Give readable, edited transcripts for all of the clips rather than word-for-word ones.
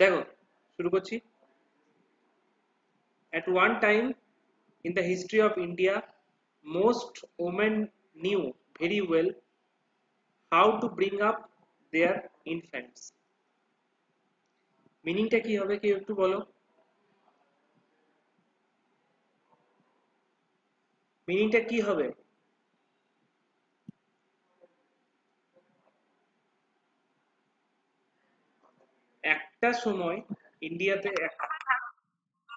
দেখো, শুরু করছি। At one time in the history of India, most women knew very well how to bring up their infants. মিনিংটা কি হবে কেউ একটু বলো? মিনিংটা কি হবে? একটা সময় ইন্ডিয়াতে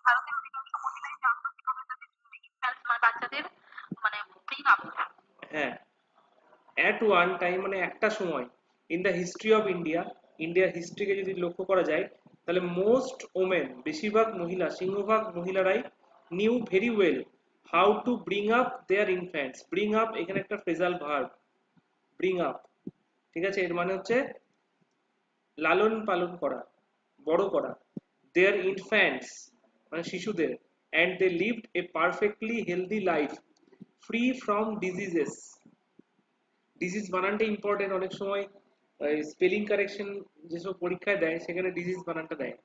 ভারতের অধিকাংশ মহিলাই জানতো কিভাবে তাদের বাচ্চাদের মানে ব্রিং আপ। হ্যাঁ, অ্যাট ওয়ান টাইম মানে একটা সময় in the history of India, ইন্ডিয়ার হিস্ট্রিকে যদি লক্ষ্য করা যায় তাহলে মোস্ট ওমেন, বেশিরভাগ মহিলা, সিংহভাগ মহিলারাই knew very well how to bring up their infants. Bring up এখানে একটা ফ্রেজাল ভার্ব, ব্রিং আপ, ঠিক আছে? এর মানে হচ্ছে লালন পালন করা, বড় করা, দেয়ার ইনফ্যান্টস মানে শিশুদের, and they lived a perfectly healthy life free from diseases. Disease বানানটা ইম্পর্টেন্ট, অনেক সময় স্পেলিং কারেকশন যেসব পরীক্ষায় দেয় সেখানে ডিজিজ বানানটা দেয়।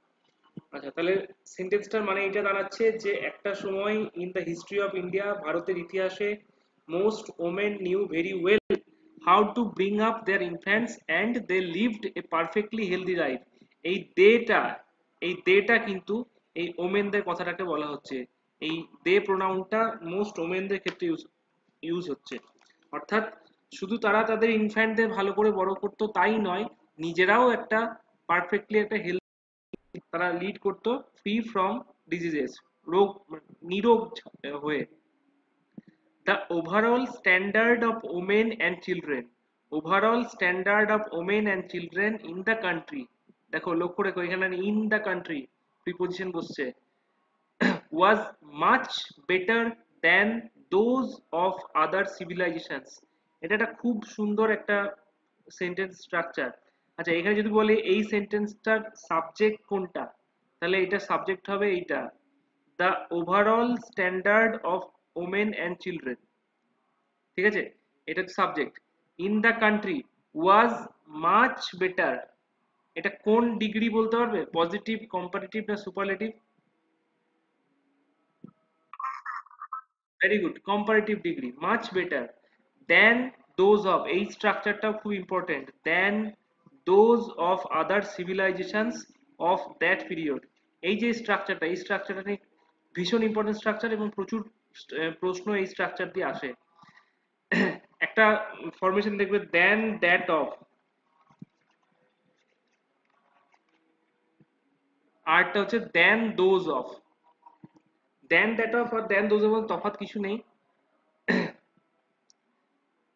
আচ্ছা, তাহলে সেন্টেন্সটার মানে এটা দাঁড়াচ্ছে যে একটা সময় in the history of India, ভারতের ইতিহাসে, most women knew very well how to bring up their infants and they lived a perfectly healthy life. এই দেটা, এই দেটা কিন্তু এই ওমেনদের কথাটাকে বলা হচ্ছে। এই দে প্রোনাউনটা মোস্ট ওমেনদের ক্ষেত্রে ইউজ হচ্ছে। অর্থাৎ শুধু তারা তাদের ইনফ্যান্টদের ভালো করে বড় করতো তাই নয়, নিজেরাও একটা পারফেক্টলি একটা হেলথ তারা লিড করতো, ফ্রি ফ্রম ডিজিজেস, রোগ, নিরোগ হয়ে। The overall standard of women and children, overall standard of women and children in the country, দেখো লক্ষ্য রেখো এখানে ইন দ্য কান্ট্রি প্রিপোজিশন বসছে, was much better than those of other civilizations। এটা একটা খুব সুন্দর একটা সেন্টেন্স স্ট্রাকচার। আচ্ছা, এখানে যদি বলে এই সেন্টেন্সটার সাবজেক্ট কোনটা, তাহলে এটা সাবজেক্ট হবে এইটা, the overall standard of women and children, ঠিক আছে? এটা subject. In the country was much better, এটা কোন ডিগ্রি বলতে পারবে? পজিটিভ, কম্পারেটিভ না superlative? Very good, comparative degree, much better than those of, এই স্ট্রাকচারটাও খুব important, than those of other civilizations of that period. এই যে স্ট্রাকচারটা, এই স্ট্রাকচারটা নিয়ে ভীষণ ইম্পর্টেন্ট স্ট্রাকচার এবং প্রচুর প্রশ্ন এই স্ট্রাকচার দিয়ে আসে। একটা ফরমেশন দেখবে দেন দ্যাট অফ, আরটা হচ্ছে then those of. Then that of আর দেন দোজ অফ তফাৎ কিছু নেই।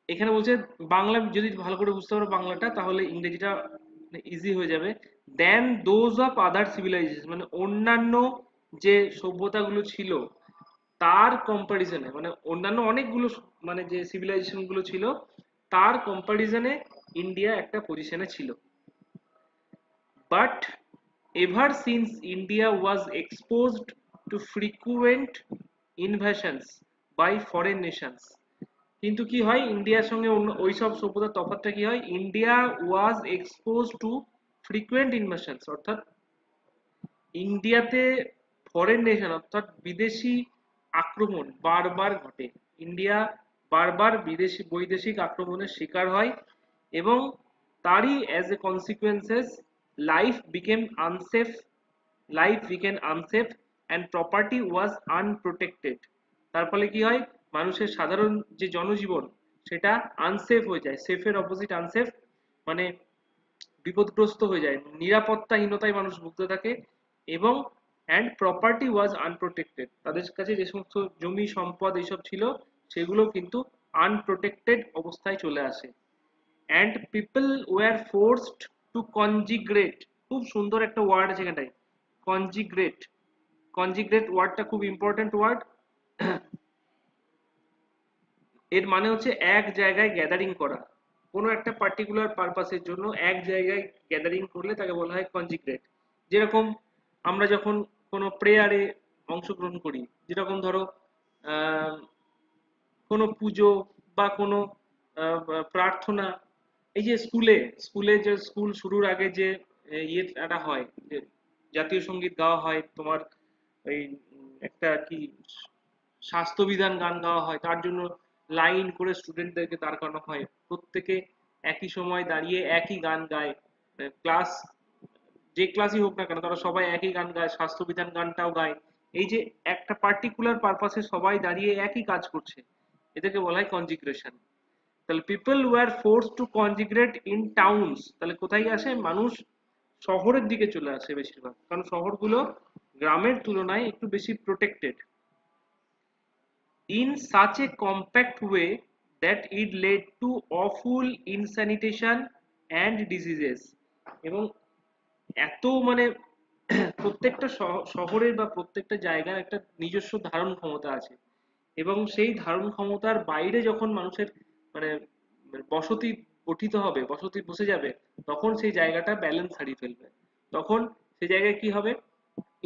এখানে বলছে বাংলা যদি ভালো করে বুঝতে পারো বাংলাটা, তাহলে ইংরেজিটা ইজি হয়ে যাবে। দেন দোজ অফ আদার সিভিলাইজেশন মানে অন্যান্য যে সভ্যতাগুলো ছিল তার কম্পারিজনে, মানে অন্যান্য অনেকগুলো মানে যে সিভিলাইজেশন গুলো ছিল তার কম্পারিজনে ইন্ডিয়া একটা পজিশনে ছিল। But ever since India was exposed to frequent invasions by foreign nations, কিন্তু কি হয় ইন্ডিয়ার সঙ্গে অন্য ওইসব সভ্যতার তফাৎটা কি হয়, India was expose to frequent invasions, অর্থাৎ ইন্ডিয়াতে ফরেন নেশন অর্থাৎ বিদেশি আক্রমণ বারবার ঘটে। ইন্ডিয়া বারবার বিদেশি বৈদেশিক আক্রমণের শিকার হয় এবং তারই as a consequences life became unsafe, life became unsafe and property was unprotected. তার ফলে কি হয়, মানুষের সাধারণ যে জনজীবন সেটা আনসেফ হয়ে যায়, সেফের অপোজিট আনসেফ, মানে বিপদগ্রস্ত হয়ে যায়, নিরাপত্তাহীনতায় মানুষ ভুগতে থাকে। এবং অ্যান্ড প্রপার্টি ওয়াজ আনপ্রোটেক্টেড, তাদের কাছে যে সমস্ত জমি সম্পদ এইসব ছিল সেগুলো কিন্তু আনপ্রোটেক্টেড অবস্থায় চলে আসে। And people were forced to congregate, খুব সুন্দর একটা ওয়ার্ড আছে এখানটায়, কনজিগ্রেট। কনজিগ্রেট ওয়ার্ডটা খুব ইম্পর্টেন্ট ওয়ার্ড। এর মানে হচ্ছে এক জায়গায় গ্যাদারিং করা, কোনো একটা পার্টিকুলার পারপাসের জন্য এক জায়গায় গ্যাদারিং করলে তাকে বলা হয় কনজিগ্রেট। যেরকম আমরা যখন কোনো প্রেয়ারে অংশগ্রহণ করি, যেরকম ধরো আহ, কোনো পুজো বা কোনো প্রার্থনা, এই যে স্কুলে, স্কুলে যে স্কুল শুরুর আগে যে ইয়েটা হয়, যে জাতীয় সঙ্গীত গাওয়া হয়, তোমার এই একটা কি স্বাস্থ্যবিধান গান গাওয়া হয়, তার জন্য লাইন করে স্টুডেন্টদেরকে দাঁড় করানো হয়, প্রত্যেকে একই সময় দাঁড়িয়ে একই গান গায়, ক্লাস যে ক্লাসই হোক না কেন তারা সবাই একই গান গায়, স্বাস্থ্যবিধান গানটাও গায়। এই যে একটা পার্টিকুলার পারপাসে সবাই দাঁড়িয়ে একই কাজ করছে, এটাকে বলা হয় কনজিগ্রেশন। তাহলে people were force to congregate in towns, তাহলে কোথায় আসে মানুষ? শহরের দিকে চলে আসে বেশিরভাগ, কারণ শহরগুলো গ্রামের তুলনায় একটু বেশি protected, in such a compact way that it led to awful insanitation and diseases। এবং এত মানে প্রত্যেকটা শহরের বা প্রত্যেকটা জায়গার একটা নিজস্ব ধারণ ক্ষমতা আছে, এবং সেই ধারণ ক্ষমতার বাইরে যখন মানুষের মানে বসতি গঠিত হবে, বসতি বসে যাবে, তখন সেই জায়গাটা ব্যালেন্স হারিয়ে ফেলবে। তখন সেই জায়গায় কি হবে?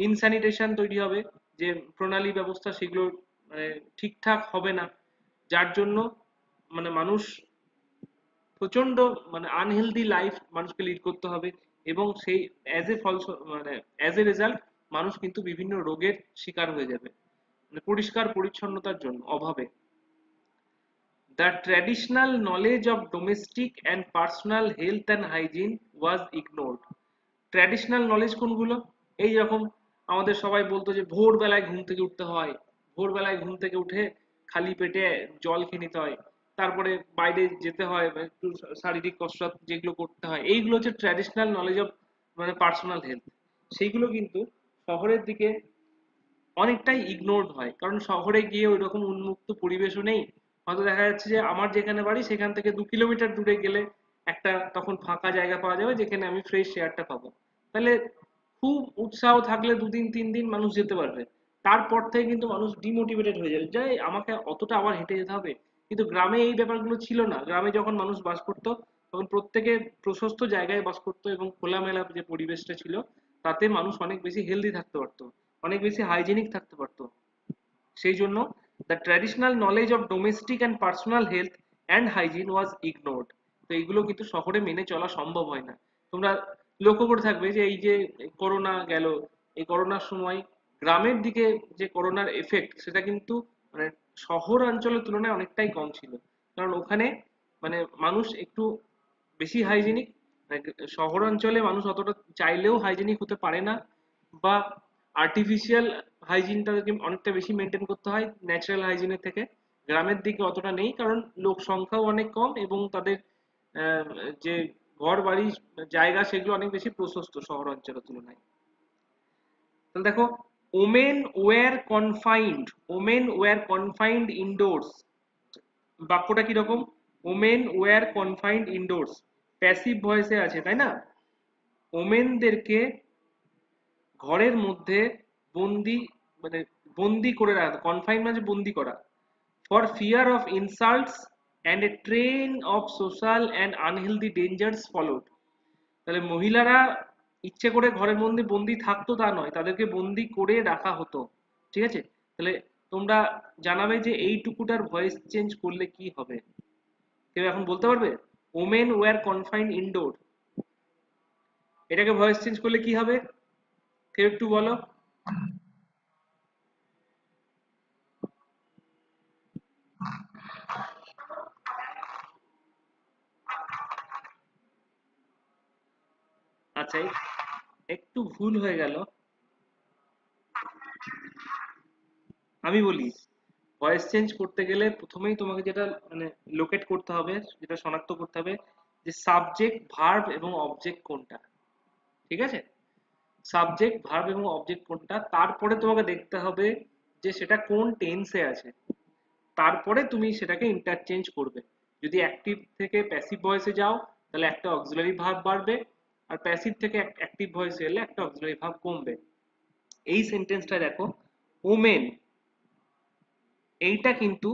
ইনস্যানিটেশন তৈরি হবে, যে প্রণালী ব্যবস্থা সেগুলো মানে ঠিকঠাক হবে না, যার জন্য মানে মানুষ প্রচন্ড মানে আনহেলদি লাইফ মানুষকে লিড করতে হবে, এবং সেই অ্যাজ এ ফল মানে অ্যাজ এ রেজাল্ট মানুষ কিন্তু বিভিন্ন রোগের শিকার হয়ে যাবে, মানে পরিষ্কার পরিচ্ছন্নতার জন্য অভাবে। The traditional knowledge of domestic and personal health and hygiene was ignored। Traditional knowledge কোনগুলো? এই রকম আমাদের সবাই বলতো যে ভোরবেলায় ঘুম থেকে উঠতে হয়, ভোরবেলায় ঘুম থেকে উঠে খালি পেটে জল খেয়ে নিতে হয়, তারপরে বাইরে যেতে হয়, একটু শারীরিক কসরত যেগুলো করতে হয়, এইগুলো হচ্ছে ট্র্যাডিশনাল নলেজ অফ মানে পার্সোনাল হেলথ। সেইগুলো কিন্তু শহরের দিকে অনেকটাই ইগনোরড হয়, কারণ শহরে গিয়ে ওই রকম উন্মুক্ত পরিবেশও নেই। হয়তো দেখা যাচ্ছে যে আমার যেখানে বাড়ি সেখান থেকে 2 কিলোমিটার দূরে গেলে একটা তখন ফাঁকা জায়গা পাওয়া যাবে যেখানে আমি ফ্রেশ এয়ারটা পাবো। তাহলে খুব উৎসাহ থাকলে 2 দিন 3 দিন মানুষ যেতে পারবে, তারপর থেকে কিন্তু মানুষ ডিমোটিভেটেড হয়ে যাবে যে আমাকে অতটা আবার হেঁটে যেতে হবে। কিন্তু গ্রামে এই ব্যাপারগুলো ছিল না, গ্রামে যখন মানুষ বাস করতো তখন প্রত্যেকে প্রশস্ত জায়গায় বাস করতো এবং খোলামেলা যে পরিবেশটা ছিল তাতে মানুষ অনেক বেশি হেলদি থাকতে পারতো, অনেক বেশি হাইজেনিক থাকতে পারতো। সেই জন্য the traditional knowledge of domestic and personal health and hygiene was ignored. তো এইগুলো কিন্তু শহরে মেনে চলা সম্ভব হয় না। তোমরা লক্ষ্য করে থাকবে যে এই যে করোনা গেল, এই করোনার সময় গ্রামের দিকে যে করোনার এফেক্ট সেটা কিন্তু মানে শহর অঞ্চলের তুলনায় অনেকটাই কম ছিল, কারণ ওখানে মানে মানুষ একটু বেশি হাইজেনিক, শহর অঞ্চলে মানুষ অতটা চাইলেও হাইজেনিক হতে পারে না, বা আর্টিফিশিয়াল হাইজিনটাকে অনেকটা বেশি মেনটেন করতে হয় ন্যাচারাল হাইজিনের থেকে। গ্রামের দিকে অতটা নেই, কারণ লোক সংখ্যাও অনেক কম এবং তাদের আহ, যে ঘর বাড়ি জায়গা সেগুলো অনেক বেশি প্রশস্ত শহর অঞ্চলের তুলনায়। তাহলে দেখো, women were confined, women were confined indoors, বাক্যটা কিরকম? Women were confined indoors, passive ভয়েসে আছে তাই না? ওমেনদেরকে ঘরের মধ্যে বন্দি মানে বন্দি করে রাখা, কনফাইন মানে বন্দি করা, for fear of insults and a train of social and unhealthy dangers followed. তাহলে মহিলারা ইচ্ছে করে ঘরের মধ্যে বন্দি থাকতো তা নয়, তাদেরকে বন্দি করে রাখা হতো। ঠিক আছে? তাহলে তোমরা জানাবে যে এইটুকুটার ভয়েস চেঞ্জ করলে কি হবে? কেউ এখন বলতে পারবে? ওমেন ওয়ার কনফাইন্ড ইনডোর, এটাকে ভয়েস চেঞ্জ করলে কি হবে? কেউ একটু বলো। আচ্ছা, একটু ভুল হয়ে গেল, আমি বলি। ভয়েস চেঞ্জ করতে গেলে প্রথমেই তোমাকে যেটা মানে লোকেট করতে হবে, যেটা শনাক্ত করতে হবে যে সাবজেক্ট ভার্ব এবং অবজেক্ট কোনটা। ঠিক আছে? সাবজেক্ট ভার্ব এবং অবজেক্ট কোনটা, তারপরে তোমাকে দেখতে হবে যে সেটা কোন টেন্সে আছে, তারপরে তুমি সেটাকে ইন্টারচেঞ্জ করবে। যদি অ্যাক্টিভ থেকে প্যাসিভ ভয়েসে যাও তাহলে একটা অক্সিলারি ভার্ব বাড়বে, আর প্যাসিভ থেকে অ্যাক্টিভ ভয়েসে এলে একটা অক্সিলারি ভার্ব কমবে। এই সেন্টেন্সটা দেখো, ওমেন, এইটা কিন্তু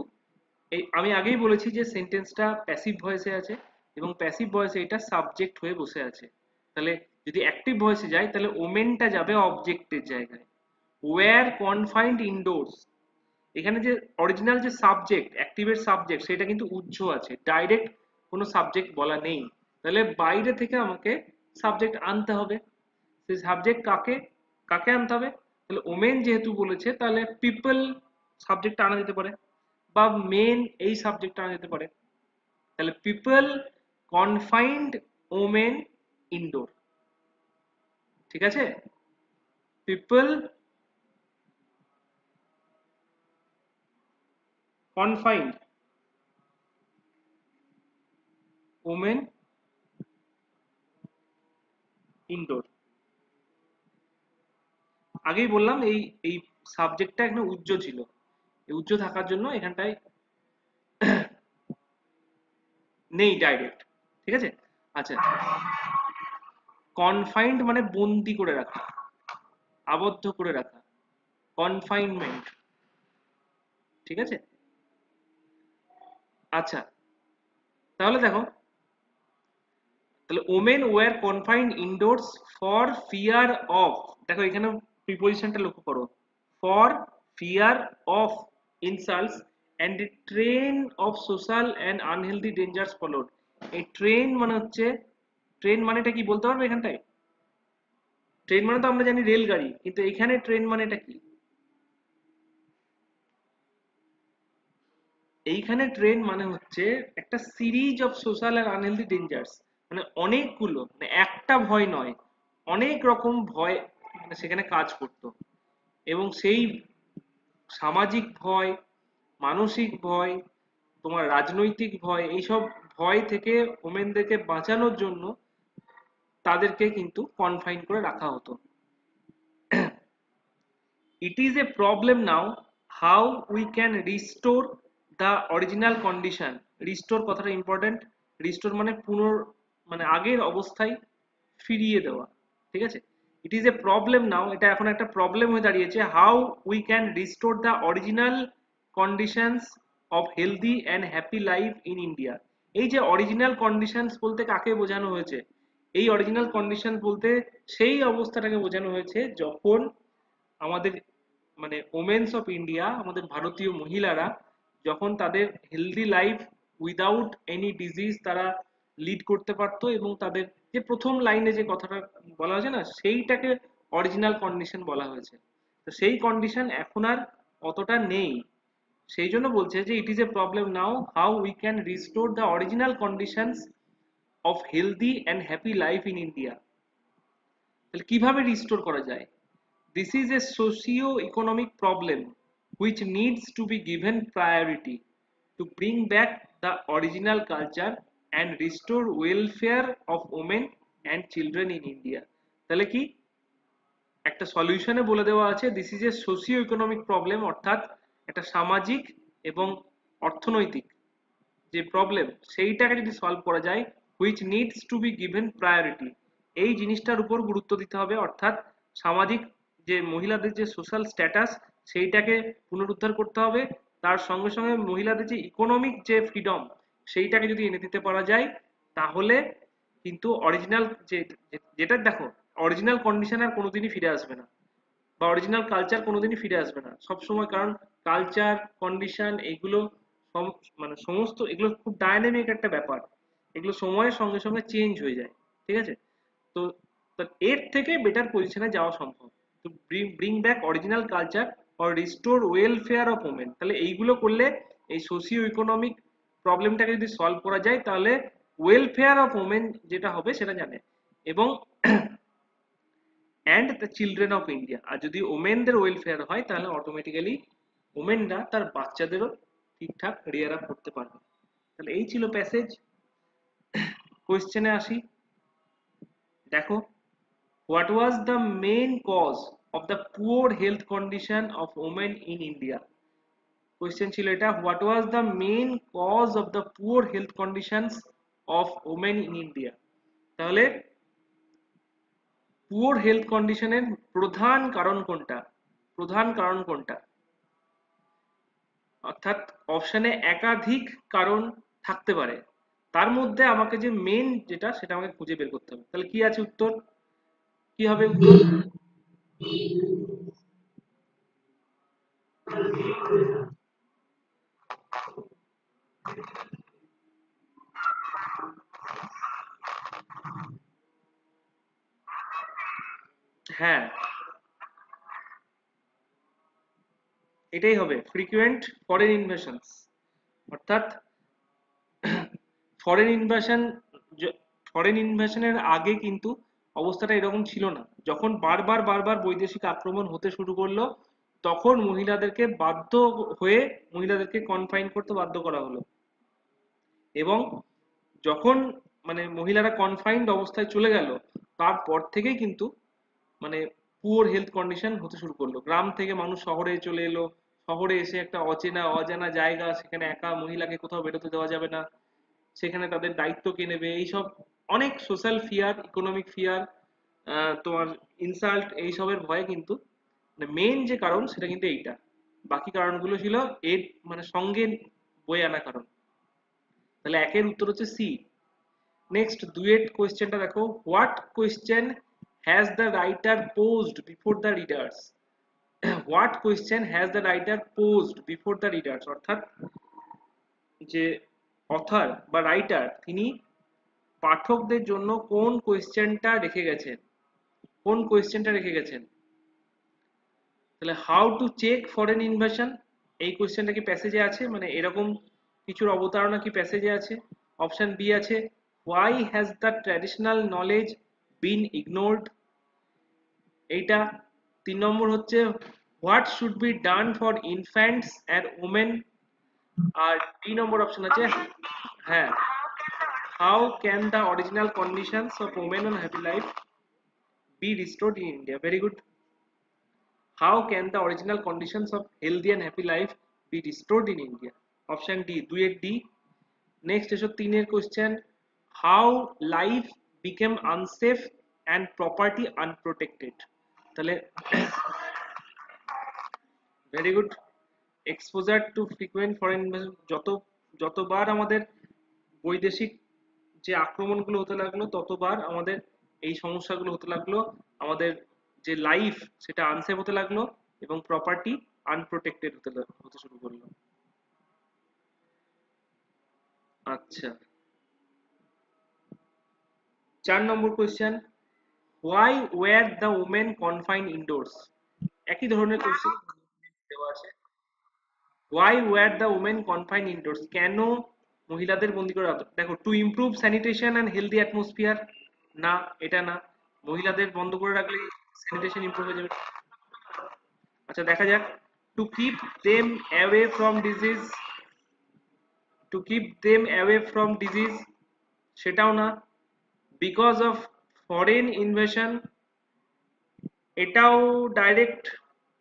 এই আমি আগেই বলেছি যে সেন্টেন্সটা প্যাসিভ ভয়েসে আছে এবং প্যাসিভ ভয়েসে এটা সাবজেক্ট হয়ে বসে আছে। তাহলে যদি অ্যাক্টিভ ভয়েসে যায় তাহলে ওমেনটা যাবে অবজেক্টের জায়গায়। ওয়্যার কনফাইন্ড ইনডোরস, এখানে যে অরিজিনাল যে সাবজেক্ট, অ্যাক্টিভের সাবজেক্ট, সেটা কিন্তু উহ্য আছে, ডাইরেক্ট কোনো সাবজেক্ট বলা নেই। তাহলে বাইরে থেকে আমাকে সাবজেক্ট আনতে হবে। সেই সাবজেক্ট কাকে? কাকে আনতে হবে? তাহলে ওমেন যেহেতু বলেছে তাহলে পিপল সাবজেক্টটা আনা যেতে পারে, বা মেন এই সাবজেক্টটা আনা যেতে পারে। তাহলে পিপল কনফাইন্ড ওমেন ইনডোর, ঠিক আছে? People confined women indoor. আগেই বললাম এই এই সাবজেক্টটা এখানে উজ্জ ছিল, এই উজ্জ থাকার জন্য এখানটায় নেই ডাইরেক্ট, ঠিক আছে? আচ্ছা, কনফাইন্ড মানে বন্দি করে রাখা, আবদ্ধ করে রাখা, কনফাইনমেন্ট, ঠিক আছে? আচ্ছা, তাহলে দেখো, তাহলে women were confined indoors for fear of, দেখো এখানে প্রিপোজিশনটা লক্ষ্য করো, for fear of insults and a train of social and unhealthy dangers followed. এই ট্রেন মানে হচ্ছে, ট্রেন মানেটা কি বলতে পারবে এখানটায়? ট্রেন মানে তো আমরা জানি রেলগাড়ি, কিন্তু এখানে ট্রেন মানেটা কি? এইখানে ট্রেন মানে হচ্ছে একটা সিরিজ অফ সোশ্যাল আর আনহেলদি ডেঞ্জার্স, মানে অনেকগুলো, মানে একটা ভয় নয়, অনেক রকম ভয় মানে সেখানে কাজ করতো। এবং সেই সামাজিক ভয়, মানসিক ভয়, তোমার রাজনৈতিক ভয়, এইসব ভয় থেকে ওমেনদেরকে বাঁচানোর জন্য তাদেরকে কিন্তু কনফাইন করে রাখা হতো। It is a problem now how we can restore the original condition. Restore কথাটা ইম্পর্টেন্ট। রিস্টোর মানে মানে আগের অবস্থায় ফিরিয়ে দেওয়া, ঠিক আছে? ইট ইজ এ প্রবলেম নাও, এটা এখন একটা প্রবলেম হয়ে দাঁড়িয়েছে, how we can restore the original conditions of healthy and happy life in India. এই যে অরিজিনাল কন্ডিশনস বলতে কাকে বোঝানো হয়েছে? এই অরিজিনাল কন্ডিশন বলতে সেই অবস্থাটাকে বোঝানো হয়েছে যখন আমাদের মানে ওমেন্স অফ ইন্ডিয়া, আমাদের ভারতীয় মহিলারা যখন তাদের healthy life without any disease তারা লিড করতে পারতো, এবং তাদের যে প্রথম লাইনে যে কথাটা বলা হয়েছে না, সেইটাকে অরিজিনাল কন্ডিশন বলা হয়েছে। তো সেই কন্ডিশন এখন আর অতটা নেই। সেই জন্য বলছে যে it is a problem now how we can restore the original conditions of healthy and happy life in India. তাহলে কিভাবে রিস্টোর করা যায়? This is a socio-economic problem which needs to be given priority to bring back the original culture and restore welfare of women and children in India. তাহলে কি একটা সলিউশনে বলে দেওয়া আছে, this is a socio economic problem, অর্থাৎ একটা সামাজিক এবং অর্থনৈতিক যে প্রবলেম, সেইটাকে যদি সলভ করা যায়, which needs to be given priority, এই জিনিসটার উপর গুরুত্ব দিতে হবে, অর্থাৎ সামাজিক যে মহিলাদের যে সোশ্যাল স্ট্যাটাস সেইটাকে পুনরুদ্ধার করতে হবে, তার সঙ্গে সঙ্গে মহিলাদের যে ইকোনমিক যে ফ্রিডম সেইটাকে যদি এনে দিতে পারা যায়, তাহলে কিন্তু অরিজিনাল যে যেটা দেখো, অরিজিনাল কন্ডিশন আর কোনোদিনই ফিরে আসবে না, বা অরিজিনাল কালচার কোনোদিনই ফিরে আসবে না সবসময়, কারণ কালচার কন্ডিশন এগুলো মানে সমস্ত এগুলো খুব ডাইনামিক একটা ব্যাপার, এগুলো সময়ের সঙ্গে সঙ্গে চেঞ্জ হয়ে যায়, ঠিক আছে? তো তো এর থেকে বেটার পজিশনে যাওয়া সম্ভব, তো bring back original culture or restore welfare of women. তাহলে এইগুলো করলে এই সোশিও ইকোনমিক প্রবলেমটাকে যদি সলভ করা যায়, তাহলে ওয়েলফেয়ার অফ ওমেন যেটা হবে সেটা জানে, এবং and the children of India. আর যদি ওমেনদের ওয়েলফেয়ার হয়, তাহলে অটোমেটিক্যালি ওমেনরা তার বাচ্চাদেরও ঠিকঠাক রিয়ার আপ করতে পারবে। তাহলে এই ছিল প্যাসেজ। কোয়েশ্চেনে আসি, দেখো, what was the main cause of the poor health condition of women in India? Question ছিল এটা, what was the main cause of the poor health conditions of women in India. Poor পুয়ার হেলথ কন্ডিশনের প্রধান কারণ কোনটা? প্রধান কারণ কোনটা? অর্থাৎ অপশনে একাধিক কারণ থাকতে পারে, তার মধ্যে আমাকে যে মেন যেটা সেটা আমাকে খুঁজে বের করতে হবে। তাহলে কি আছে উত্তর? কি হবে উত্তর? হ্যাঁ, এটাই হবে ফ্রিকুয়েন্ট ফরেন ইনভেশনস, অর্থাৎ ফরেন ইনভেশন ফরেন ইনভেশনের আগে কিন্তু অবস্থাটা এরকম ছিল না। যখন বারবার বারবার বৈদেশিক আক্রমণ হতে শুরু করলো, তখন মহিলাদেরকে বাধ্য হয়ে মহিলাদেরকে কনফাইন করতে বাধ্য করা হলো। এবং যখন মানে মহিলারা কনফাইন্ড অবস্থায় চলে গেল, তারপর থেকেই কিন্তু মানে পুয়ার হেলথ কন্ডিশন হতে শুরু করলো। গ্রাম থেকে মানুষ শহরে চলে এলো, শহরে এসে একটা অচেনা অজানা জায়গা, সেখানে একা মহিলাকে কোথাও বেরোতে দেওয়া যাবে না, সেখানে তাদের দায়িত্ব কে নেবে, এইসব অনেক সোশ্যাল ফিয়ার, ইকোনমিক ফিয়ার, তোমার ইনসাল্ট, এইসবের ভয়ে কিন্তু মেন যে কারণ সেটা কিন্তু এইটা। বাকি কারণগুলো ছিল এর মানে সঙ্গে বয়ে আনা কারণ। তাহলে একের উত্তর হচ্ছে সি। নেক্সট দুয়েট কোয়েশ্চেনটা দেখো, what question has the writer posed before the readers. What question has the writer posed before the readers, অর্থাৎ যে অথর বা রাইটার তিনি পাঠকদের জন্য কোন কোয়েশ্চেনটা রেখে গেছেন, কোন কোয়েশ্চেনটা রেখে গেছেন। তাহলে how to check foreign invasion, এই কোয়েশ্চেনটা কি প্যাসেজে আছে, মানে এরকম কিছুর অবতারণা কি প্যাসেজে আছে। অপশন বি আছে, why has the traditional knowledge been ignored, এইটা। 3 নম্বর হচ্ছে, what should be done for infants and women. আর 3 নম্বর অপশন আছে, Option D. হ্যাঁ, How how can can the original conditions of women on happy life be restored in India. Very good. How can the original conditions of healthy and happy life be restored in India? Option D, 2 D. Next is a teener question. How life became unsafe and property unprotected? তাহলে very good. Exposure two frequent foreign যতবার আমাদের বৈদেশিক যে আক্রমণগুলো হতে লাগলো, ততবার আমাদের এই সমস্যাগুলো হতে লাগলো, আমাদের যে লাইফ সেটা আনসেফ হতে লাগলো এবং প্রপার্টি আনপ্রোটেক্টেড হতে শুরু করলো। আচ্ছা, 4 number question, why were the women confined indoors. একই ধরনের কোয়েশ্চেন দেওয়া আছে। Why were the women confined indoors, কেন মহিলাদের বন্দি করে রাখতো। দেখো, to improve sanitation and healthy atmosphere, না এটা না, মহিলাদের বন্ধ করে রাখলে স্যানিটেশন ইমপ্রুভ হয়ে যাবে। আচ্ছা দেখা যাক, to keep them away from disease, to keep them away from disease, সেটাও না। বিকজ অফ ফরেন ইনভেশন, এটাও ডাইরেক্ট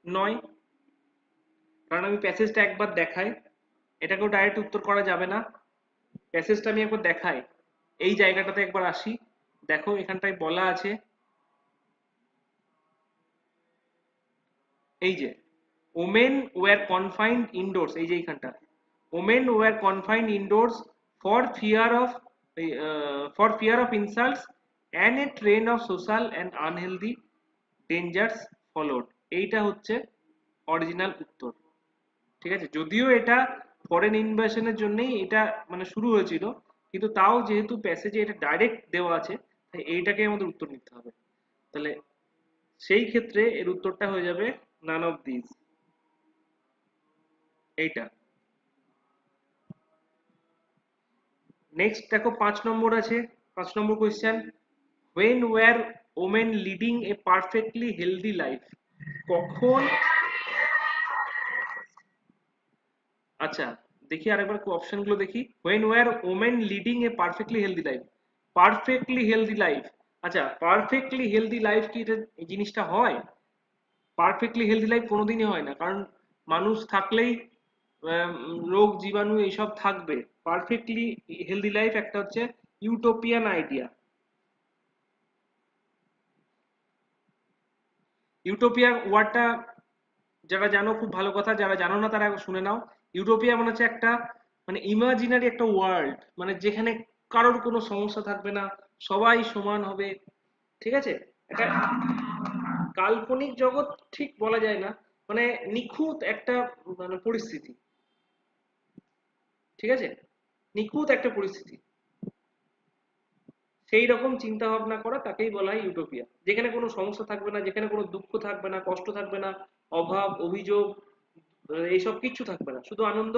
নয়, কারণ আমি প্যাসেজটা একবার দেখাই, এটাকেও ডাইরেক্ট উত্তর করা যাবে না। প্যাসেজটা আমি একবার দেখাই, এই জায়গাটাতে একবার আসি। দেখো এখানটায় বলা আছে, এই যে ওমেন ওয়ার কনফাইন্ড ইনডোরস, এই যে এইখানটা, women were confined indoors for fear of insults and a trend of social and unhealthy dangers followed. এইটা হচ্ছে অরিজিনাল উত্তর। ঠিক আছে, যদিও এটা ফরেন ইনভেশনের জন্যই এটা মানে শুরু হয়েছিল, কিন্তু তাও যেহেতু প্যাসেজে এটা ডাইরেক্ট দেওয়া আছে, তাই এইটাকে আমাদের উত্তর নিতে হবে। তাহলে সেই ক্ষেত্রে এর উত্তরটা হয়ে যাবে নান অফ দিস, এইটা। নেক্সট দেখো 5 নম্বর আছে, 5 number question, when were women leading a perfectly healthy life, কখন। আচ্ছা দেখি আরেকবার অপশনগুলো দেখি। When were women leading a perfectly healthy life, perfectly healthy life. আচ্ছা, পারফেক্টলি হেলদি লাইফ কি এটা এই জিনিসটা হয়? পারফেক্টলি হেলদি লাইফ কোনোদিনই হয় না, কারণ মানুষ থাকলেই রোগ জীবাণু এইসব থাকবে। পারফেক্টলি হেলদি লাইফ একটা হচ্ছে ইউটোপিয়ান আইডিয়া। ইউটোপিয়া ওয়ার্ডটা যারা জানো খুব ভালো কথা, যারা জানো না তারা শুনে নাও। ইউটোপিয়া মানে হচ্ছে একটা মানে ইমাজিনারি একটা ওয়ার্ল্ড, মানে যেখানে কারোর কোনো সমস্যা থাকবে না, সবাই সমান হবে। ঠিক আছে, এটা কাল্পনিক জগৎ ঠিক বলা যায় না, মানে নিখুঁত একটা মানে পরিস্থিতি। ঠিক আছে, নিখুঁত একটা পরিস্থিতি, সেই রকম চিন্তা ভাবনা করা তাকেই বলা হয় ইউটোপিয়া, যেখানে কোনো সমস্যা থাকবে না, যেখানে কোনো দুঃখ থাকবে না, কষ্ট থাকবে না, অভাব অভিযোগ, এইসব কিচ্ছু থাকবে না, শুধু আনন্দ,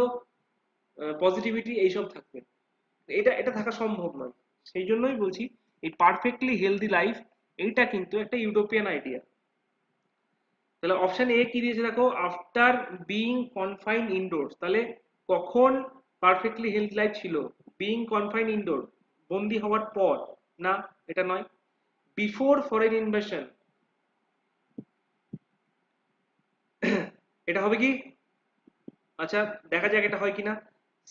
পজিটিভিটি এইসব থাকবে। এটা এটা থাকা সম্ভব নয়। সেই জন্যই বলছি এই পারফেক্টলি হেলদি লাইফ এইটা কিন্তু একটা ইউটোপিয়ান আইডিয়া। তাহলে অপশন এ কি দিয়েছে দেখো, আফটার বিইং কনফাইন্ড ইনডোরস। তাহলে কখন পারফেক্টলি হেলদি লাইফ ছিল? বিইং কনফাইন্ড ইনডোর, বন্দি হওয়ার পর। না, এটা নয়। বিফোর ফরেন ইনভেশন, এটা হবে কি? আচ্ছা, দেখা যাক এটা হয় কিনা।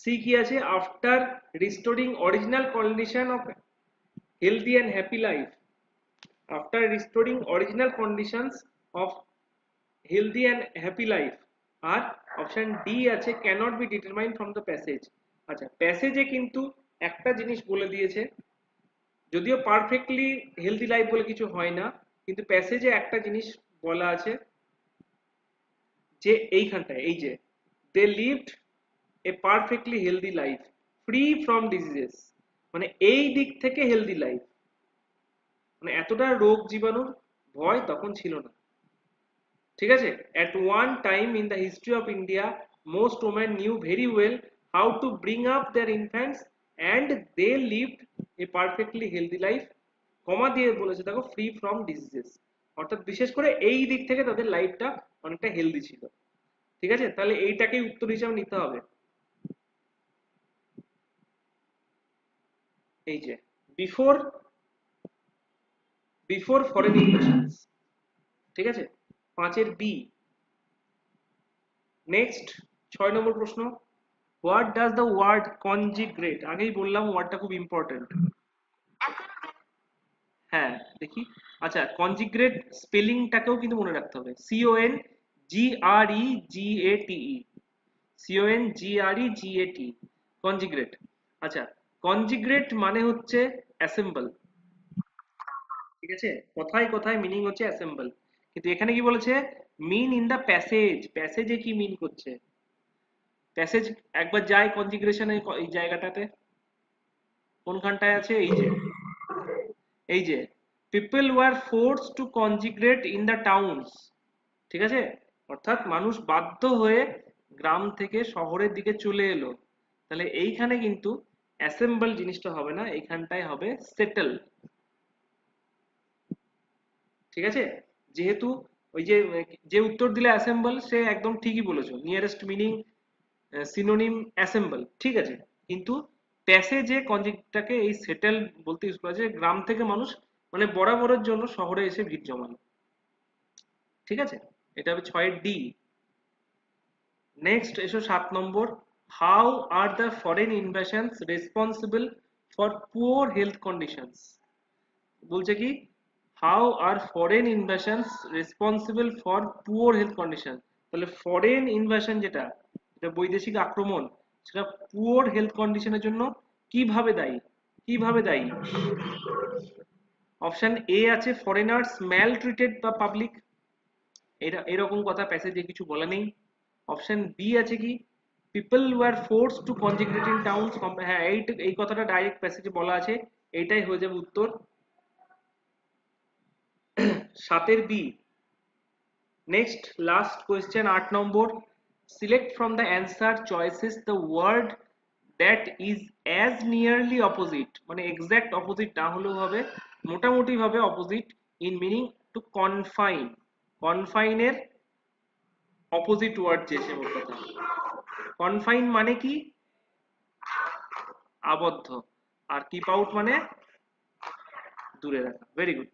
সি কি আছে, after restoring original condition of healthy and happy life, after restoring original conditions of healthy and happy life। আর অপশন ডি আছে cannot be determined from the passage। আচ্ছা, প্যাসেজে কিন্তু একটা জিনিস বলে দিয়েছে, যদিও পারফেক্টলি হেলদি লাইফ বলে কিছু হয় না, কিন্তু প্যাসেজে একটা জিনিস বলা আছে যে এইখানটায়, এই যে they lived a perfectly healthy life free from diseases, মানে এই দিক থেকে হেলদি লাইফ, মানে এতটা রোগ জীবাণুর ভয় তখন ছিল না। ঠিক আছে, at one time in the history of India most women knew very well how to bring up their infants and they lived a perfectly healthy life, কমা দিয়ে বলেছে দেখো, ফ্রি ফ্রম ডিজিজেস, অর্থাৎ বিশেষ করে এই দিক থেকে তাদের লাইফটা অনেকটা হেলদি ছিল। ঠিক আছে, তাহলে এইটাকেই উত্তর হিসাবে নিতে হবে। এই যে বিফোর বিফোর ফরেন ইনভেশনস। ঠিক আছে, পাঁচের বি। নেক্সট 6 নম্বর প্রশ্ন, হোয়াট ডাজ দ্য ওয়ার্ড কনজিগ্রেট, আগেই বললাম ওয়ার্ডটা খুব ইম্পর্টেন্ট। হ্যাঁ, দেখি। আচ্ছা, কনজিগ্রেট স্পেলিংটাকেও কিন্তু মনে রাখতে হবে, CONGREGATE, CONGREGATE, কনজিগ্রেট। আচ্ছা, কনজিগ্রেট মানে হচ্ছে অ্যাসেম্বল। ঠিক আছে, কথায় কথায় মিনিং হচ্ছে অ্যাসেম্বল, কিন্তু এখানে কি বলেছে, মিন ইন দ্য প্যাসেজ। প্যাসেজে কি মিন করছে? প্যাসেজ একবার যাই কনজিগ্রেশনের এই জায়গাটাতে, কোনখানটায় আছে, এই যে এই যে people were force to congregate in the towns. ঠিক আছে, অর্থাৎ মানুষ বাধ্য হয়ে গ্রাম থেকে শহরের দিকে চলে এলো। তাহলে এইখানে কিন্তু অ্যাসেম্বল জিনিসটা হবে না, এইখানটায় হবে সেটেল। ঠিক আছে, যেহেতু ওই যে যে উত্তর দিলে অ্যাসেম্বল সে একদম ঠিকই বলেছো, নিয়ারেস্ট মিনিং সিনোনিম অ্যাসেম্বল, ঠিক আছে। কিন্তু প্যাসেজে কনজিগটাকে এই সেটেল বলতে ইউজ করা যায়, গ্রাম থেকে মানুষ মানে বরাবরের জন্য শহরে এসে ভিড় জমানো। ঠিক আছে, এটা হবে 6-এর ডি। নেক্সট এসো 7 number, how are the foreign invasions responsible for poor health conditions. বলছে কি, how are foreign invasions responsible for poor health condition. তাহলে ফরেন ইনভেশন যেটা, এটা বৈদেশিক আক্রমণ, সেটা পুয়ার হেলথ কন্ডিশনের জন্য কিভাবে দায়ী? কিভাবে দায়ী? অপশন এ আছে ফরেনার্স ম্যাল ট্রিটেড বা পাবলিক, এটা এরকম কথা প্যাসেজে কিছু বলা নেই। অপশন বি আছে কি, people were force to congregate in towns. হ্যাঁ, এই কথাটা ডাইরেক্ট প্যাসেজে বলা আছে, এইটাই হয়ে যাবে উত্তর 7-এর B. Next last question 8 number, select from the answer choices the word that is as nearly opposite, মানে এক্সাক্ট অপোজিট না হলেও হবে, মোটামুটি ভাবে opposite in meaning to confine. কনফাইনের অপোজিট ওয়ার্ড চেয়েছে মোট কথা। কনফাইন মানে কি? আবদ্ধ। আর কিপ আউট মানে দূরে রাখা। Very good.